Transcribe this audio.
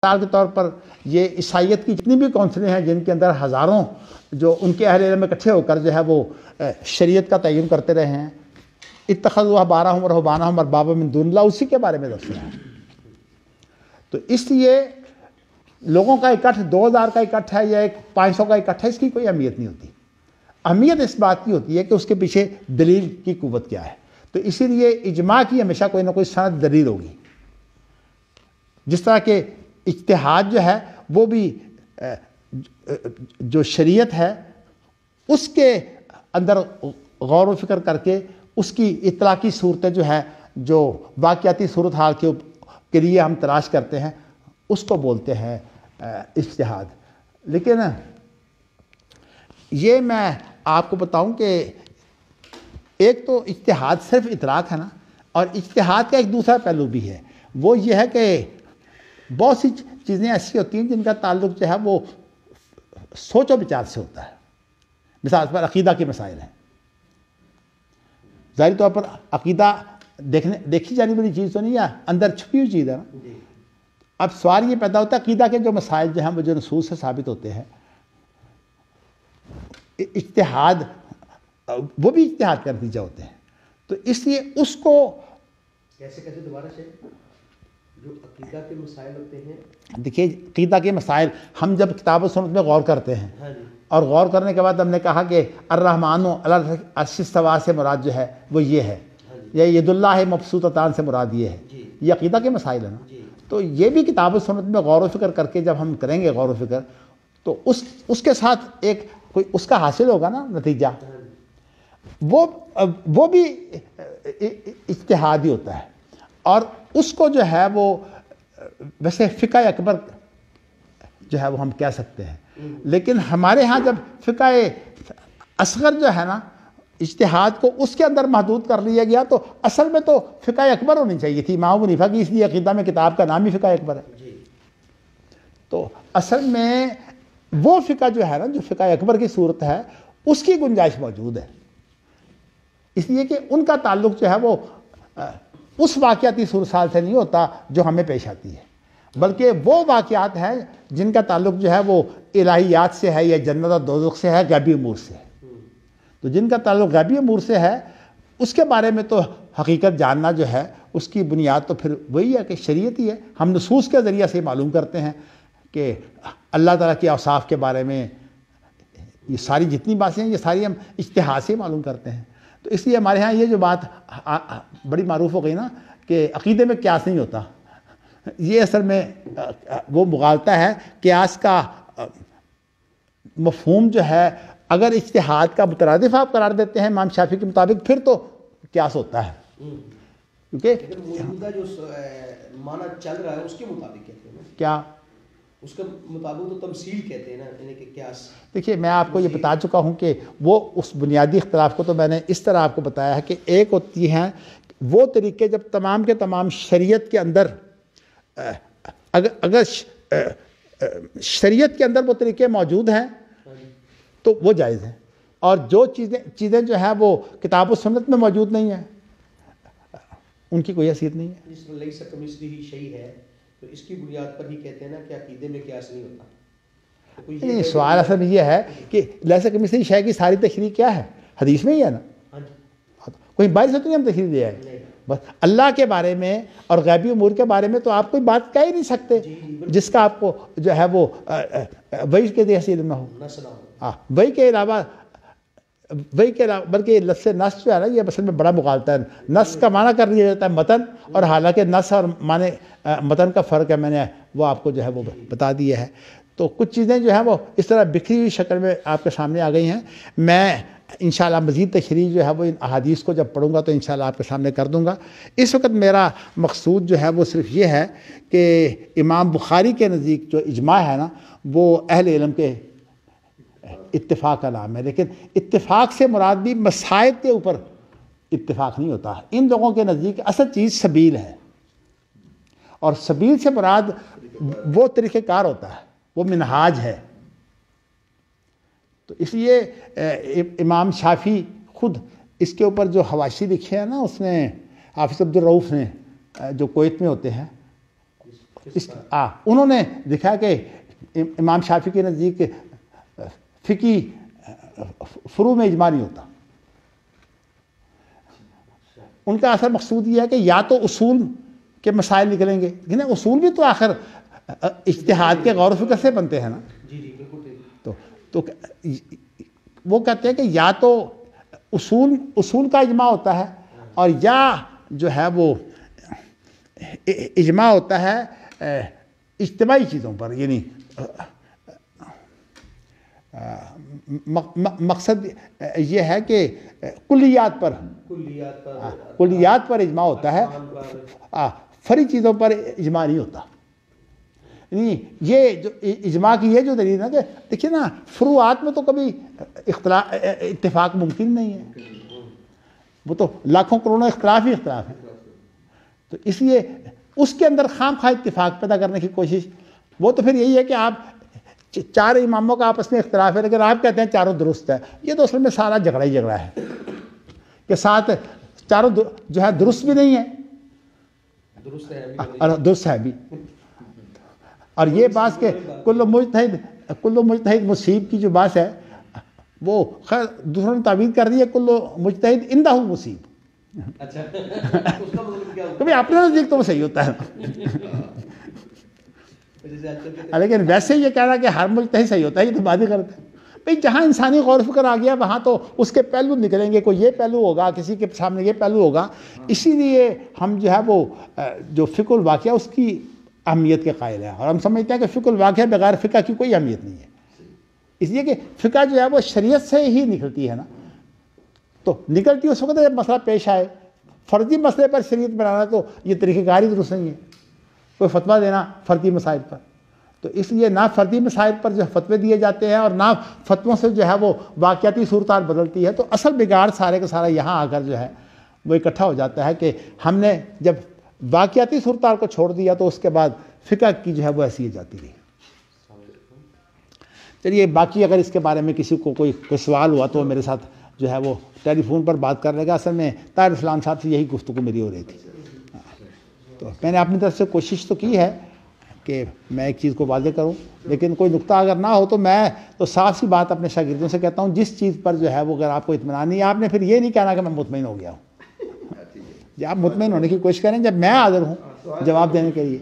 مثال کے طور پر یہ عیسائیت کی جتنی بھی کونسلیں ہیں جن کے اندر ہزاروں جو ان کے اہل علم اکٹھے ہو کر جو ہے وہ شریعت کا تعین کرتے رہے ہیں، اتخذوا احبارهم ورهبانهم اربابا من دون اللہ، اسی کے بارے میں دسنا ہے۔ تو اس لیے لوگوں کا اکٹھ 2000 کا اکٹھ ہے یا 500 کا اکٹھ ہے، اس کی کوئی اہمیت نہیں ہوتی۔ اہمیت اس بات کی ہوتی ہے کہ اس کے پیچھے دلیل کی قوت کیا ہے۔ تو اسی لیے اجماع کی ہمیشہ کوئی نہ کوئی سند دلیل ہوگی۔ جس طرح کہ اجتہاد جو ہے وہ بھی جو شریعت ہے اس کے اندر غور و فکر کر کے اس کی اطلاقی صورتیں جو ہے جو واقعاتی صورتحال کے لیے ہم تلاش کرتے ہیں اس کو بولتے ہیں اجتہاد۔ لیکن یہ میں آپ کو بتاؤں کہ ایک تو اجتہاد صرف ادراک ہے نا، اور اجتہاد کا ایک دوسرا پہلو بھی ہے، وہ یہ ہے کہ بہت سی چیزیں ایسی ہوتی ہیں جن کا تعلق جو ہے وہ سوچ و بچار سے ہوتا ہے۔ مثال پر عقیدہ کے مسائل ہیں، ظاہری طور پر عقیدہ دیکھی جانے والی چیز تو نہیں ہے، اندر چھپی ہوئی چیز ہے نا۔ اب سوال یہ پیدا ہوتا ہے عقیدہ کے جو مسائل جو ہیں وہ جو نصوص سے ثابت ہوتے ہیں، اجتہاد وہ بھی اجتہاد کا نتیجہ ہوتے ہیں، تو اس لیے اس کو کیسے دوبارہ سے جو عقیدہ کے مسائل ہوتے ہیں۔ دیکھیے عقیدہ کے مسائل ہم جب کتاب و سنت میں غور کرتے ہیں اور غور کرنے کے بعد ہم نے کہا کہ الرحمن علی العرش استویٰ سے مراد جو ہے وہ یہ ہے، یا ید اللہ مبسوطتان سے مراد یہ ہے، یہ عقیدہ کے مسائل ہیں نا۔ تو یہ بھی کتاب و سنت میں غور و فکر کر کے جب ہم کریں گے غور و فکر تو اس کے ساتھ ایک کوئی اس کا حاصل ہوگا نا نتیجہ، وہ بھی اجتہاد ہی ہوتا ہے۔ اور اس کو جو ہے وہ ویسے فقہ اکبر جو ہے وہ ہم کہہ سکتے ہیں، لیکن ہمارے ہاں جب فقہ اصغر جو ہے نا اجتہاد کو اس کے اندر محدود کر لیا گیا، تو اصل میں تو فقہ اکبر ہونی چاہیے تھی امام ابو حنیفہ کی، اس لیے عقیدہ میں کتاب کا نام ہی فقہ اکبر ہے۔ تو اصل میں وہ فقہ جو ہے نا جو فقہ اکبر کی صورت ہے اس کی گنجائش موجود ہے، اس لیے کہ ان کا تعلق جو ہے وہ اس واقعاتی صورتحال سے نہیں ہوتا جو ہمیں پیش آتی ہے، بلکہ وہ واقعات ہیں جن کا تعلق جو ہے وہ الہیات سے ہے یا جنت اور دوزخ سے ہے، غیبی امور سے ہے۔ تو جن کا تعلق غیبی امور سے ہے اس کے بارے میں تو حقیقت جاننا جو ہے اس کی بنیاد تو پھر وہی ہے کہ شریعت ہی ہے۔ ہم نصوص کے ذریعہ سے معلوم کرتے ہیں کہ اللہ تعالیٰ کے اوصاف کے بارے میں یہ ساری جتنی باتیں ہیں یہ ساری ہم اجتہاد سے معلوم کرتے ہیں۔ تو اس لیے ہمارے ہاں یہ جو بات بڑی معروف ہو گئی نا کہ عقیدے میں قیاس نہیں ہوتا، یہ اصل میں وہ مغالطہ ہے۔ قیاس کا مفہوم جو ہے اگر اجتہاد کا مترادف آپ قرار دیتے ہیں امام شافعی کے مطابق پھر تو قیاس ہوتا ہے، کیونکہ موجودہ جو معنی چل رہا ہے اس کے مطابق کہتے ہیں کیا اس کے مطابق تو تمثیل کہتے ہیں نا، یعنی کہ قیاس۔ دیکھیے میں آپ کو یہ بتا چکا ہوں کہ وہ اس بنیادی اختلاف کو تو میں نے اس طرح آپ کو بتایا ہے کہ ایک ہوتی ہیں وہ طریقے جب تمام کے تمام شریعت کے اندر اگر شریعت کے اندر وہ طریقے موجود ہیں تو وہ جائز ہیں، اور جو چیزیں جو ہیں وہ کتاب و سنت میں موجود نہیں ہیں ان کی کوئی حیثیت نہیں ہے۔ جس میں لیس کمثلہ شیء ہے تو اس کی بنیاد پر ہی کہتے ہیں نا کہ عقیدے میں قیاس نہیں ہوتا۔ نہیں، سوال اصل میں یہ ہے کہ لیس کمثلہ شیء کی ساری تشریح کیا ہے؟ حدیث میں ہی ہے نا، کوئی باہر سے تو نہیں ہم تشریح دیا ہے۔ بس اللہ کے بارے میں اور غیبی امور کے بارے میں تو آپ کوئی بات کہہ ہی نہیں سکتے جس کا آپ کو جو ہے وہ وحی کے حیثیت میں ہو، وحی کے علاوہ بلکہ لفظ نص جو ہے نا یہ اصل میں بڑا مغالطہ ہے۔ نص کا معنی کر لیا جاتا ہے متن، اور حالانکہ نص اور معنی متن کا فرق ہے، میں نے وہ آپ کو جو ہے وہ بتا دیا ہے۔ تو کچھ چیزیں جو ہیں وہ اس طرح بکھری ہوئی شکل میں آپ کے سامنے آ گئی ہیں۔ میں انشاءاللہ مزید تشریح جو ہے وہ ان احادیث کو جب پڑھوں گا تو انشاءاللہ آپ کے سامنے کر دوں گا۔ اس وقت میرا مقصود جو ہے وہ صرف یہ ہے کہ امام بخاری کے نزدیک جو اجماع ہے نا وہ اہل علم کے اتفاق کا نام ہے، لیکن اتفاق سے مراد بھی مسائل کے اوپر اتفاق نہیں ہوتا۔ ان لوگوں کے نزدیک اصل چیز سبیل ہے، اور سبیل سے مراد وہ طریقہ کار ہوتا ہے، وہ منہاج ہے۔ تو اس لیے امام شافعی خود اس کے اوپر جو حواشی لکھے ہیں نا اس نے حافظ عبد الرؤف نے جو کویت میں ہوتے ہیں انہوں نے دکھا کہ امام شافعی کے نزدیک فقہی فروع میں اجماع نہیں ہوتا. ان کا اصل مقصود یہ ہے کہ یا تو اصول کے مسائل نکلیں گے، لیکن اصول بھی تو آخر اجتہاد کے غور و فکر سے بنتے ہیں نا. تو وہ کہتے ہیں کہ یا تو اصول کا اجماع ہوتا ہے، اور یا جو ہے وہ اجماع ہوتا ہے اجتماعی چیزوں پر، یعنی مقصد یہ ہے کہ کلیات پر اجماع ہوتا ہے، فری چیزوں پر اجماع نہیں ہوتا. یعنی یہ جو اجماع کی یہ جو دلیل ہے کہ دیکھیے نا، فروعات میں تو کبھی اتفاق ممکن نہیں ہے، وہ تو لاکھوں کروڑوں اختلاف ہی اختلاف ہے. تو اس لیے اس کے اندر خام خواہ اتفاق پیدا کرنے کی کوشش، وہ تو پھر یہی ہے کہ آپ چار اماموں کا آپس میں اختلاف ہے لیکن آپ کہتے ہیں چاروں درست ہے. یہ تو اصل میں سارا جھگڑا ہی جھگڑا ہے کہ ساتھ چاروں جو ہے درست بھی نہیں ہے اور درست ہے بھی. اور یہ بات کہ کل مجتہد مصیب کی جو بات ہے، وہ خیر دوسروں نے تعبیر کر دی ہے کل مجتہد اندہ مصیب. کبھی اپنے نزدیک تو وہ صحیح ہوتا ہے، لیکن ویسے یہ کہہ رہا کہ ہر مجتہد صحیح ہوتا ہے، یہ تو بات ہی کرتے ہیں. بھئی جہاں انسانی غور و فکر آ گیا وہاں تو اس کے پہلو نکلیں گے، کوئی یہ پہلو ہوگا، کسی کے سامنے یہ پہلو ہوگا. اسی لیے ہم جو ہے وہ جو فقہ الواقعہ اس کی اہمیت کے قائل ہیں، اور ہم سمجھتے ہیں کہ فقہ الواقعہ بغیر فقہ کی کوئی اہمیت نہیں ہے. اس لیے کہ فقہ جو ہے وہ شریعت سے ہی نکلتی ہے نا، تو نکلتی اس وقت جب مسئلہ پیش آئے. فرضی مسئلے پر شریعت بنانا تو یہ طریقہ کار ہی درست نہیں ہے، کوئی فتویٰ دینا فرضی مسائل پر. تو اس لیے نہ فردی مسائل پر جو فتوے دیے جاتے ہیں اور نہ فتووں سے جو ہے وہ واقعاتی صورتحال بدلتی ہے. تو اصل بگاڑ سارے کا سارا یہاں آ کر جو ہے وہ اکٹھا ہو جاتا ہے کہ ہم نے جب واقعاتی صورتحال کو چھوڑ دیا تو اس کے بعد فقہ کی جو ہے وہ ایسی ہی جاتی رہی. چلیے باقی اگر اس کے بارے میں کسی کو کوئی سوال ہوا تو میرے ساتھ جو ہے وہ ٹیلی فون پر بات کر لے گا. اصل میں طاہر اسلام صاحب سے یہی گفتگو میری ہو رہی تھی. تو میں نے اپنی طرف سے کوشش تو کی ہے کہ میں ایک چیز کو واضح کروں، لیکن کوئی نقطہ اگر نہ ہو تو میں تو صاف سی بات اپنے شاگردوں سے کہتا ہوں، جس چیز پر جو ہے وہ اگر آپ کو اطمینان نہیں ہے، آپ نے پھر یہ نہیں کہنا کہ میں مطمئن ہو گیا ہوں. جب آپ مطمئن ہونے کی کوشش کریں جب میں حاضر ہوں جواب دینے کے لیے.